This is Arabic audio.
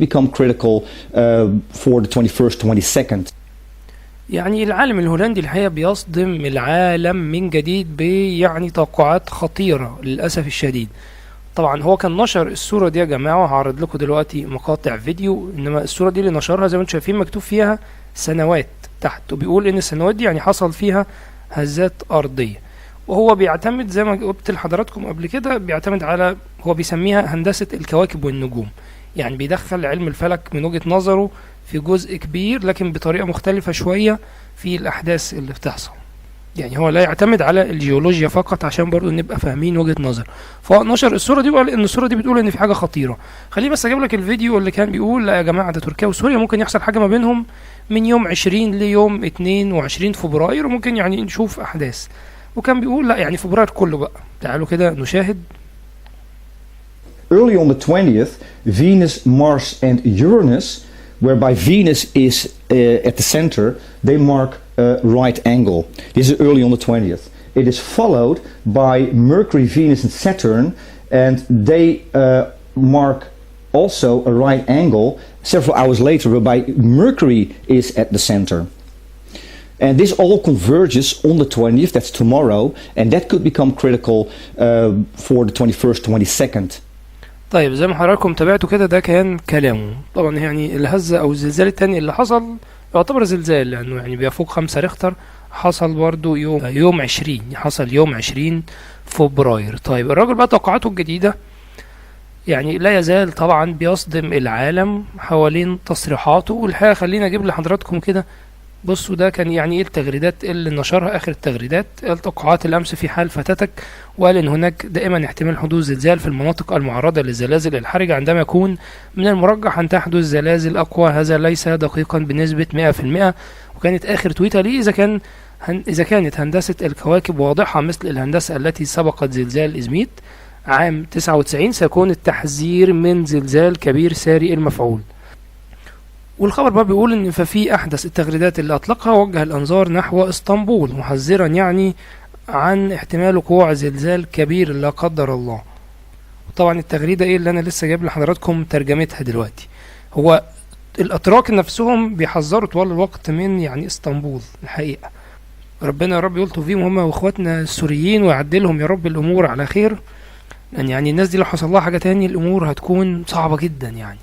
become critical for the 21st 22nd. يعني العالم الهولندي الحقيقة بيصدم العالم من جديد يعني توقعات خطيرة للأسف الشديد. طبعا هو كان نشر الصورة دي يا جماعة، وهعرض لكم دلوقتي مقاطع فيديو، انما الصورة دي اللي نشرها زي ما انتم شايفين مكتوب فيها سنوات تحت، وبيقول ان السنوات دي يعني حصل فيها هزات أرضية. وهو بيعتمد زي ما قلت لحضراتكم قبل كده، بيعتمد على، هو بيسميها هندسة الكواكب والنجوم، يعني بيدخل علم الفلك من وجهة نظره في جزء كبير لكن بطريقة مختلفة شوية في الأحداث اللي بتحصل. يعني هو لا يعتمد على الجيولوجيا فقط عشان برضو نبقى فاهمين وجهة نظر. فهو نشر الصورة دي وقال ان الصورة دي بتقول ان في حاجة خطيرة. خليني بس اجيب لك الفيديو اللي كان بيقول لا يا جماعة ده تركيا وسوريا ممكن يحصل حاجة ما بينهم من يوم 20 ليوم 22 فبراير، وممكن يعني نشوف احداث. وكان بيقول لا يعني فبراير كله بقى. تعالوا كده نشاهد. Early on the 20th, Venus, Mars and Uranus, whereby Venus is at the center, they mark a right angle. This is early on the 20th. It is followed by Mercury, Venus and Saturn, and they mark also a right angle several hours later, whereby Mercury is at the center. And this all converges on the 20th, that's tomorrow, and that could become critical for the 21st, 22nd. طيب زي ما حضراتكم تابعتوا كده، ده كان كلامه. طبعا يعني الهزة او الزلزال التاني اللي حصل يعتبر زلزال لانه يعني بيفوق 5 ريختر، حصل برضو يوم 20، حصل يوم 20 فبراير. طيب الراجل بقى توقعاته الجديدة يعني لا يزال طبعا بيصدم العالم حوالين تصريحاته. والحقيقة خلينا اجيب لحضراتكم كده، بصوا ده كان يعني ايه التغريدات اللي نشرها، اخر التغريدات. التوقعات الامس في حال فاتتك، وقال ان هناك دائما احتمال حدوث زلزال في المناطق المعرضة للزلازل الحرجة، عندما يكون من المرجح ان تحدث زلازل اقوى. هذا ليس دقيقا بنسبة 100%. وكانت اخر تويتة لي اذا كانت هندسة الكواكب واضحة مثل الهندسة التي سبقت زلزال ازميت عام 99، سيكون التحذير من زلزال كبير ساري المفعول. والخبر بقى بيقول ان ففي احدث التغريدات اللي اطلقها وجه الانظار نحو اسطنبول، محذرا يعني عن احتمال وقوع زلزال كبير لا قدر الله. وطبعا التغريدة ايه اللي انا لسه جايب لحضراتكم ترجمتها دلوقتي، هو الاتراك نفسهم بيحذروا طوال الوقت من يعني اسطنبول. الحقيقة ربنا يا رب يلطف فيهم هم واخواتنا السوريين ويعدلهم يا رب الامور على خير، لان يعني الناس دي لو حصل لها حاجة تاني الامور هتكون صعبة جدا يعني.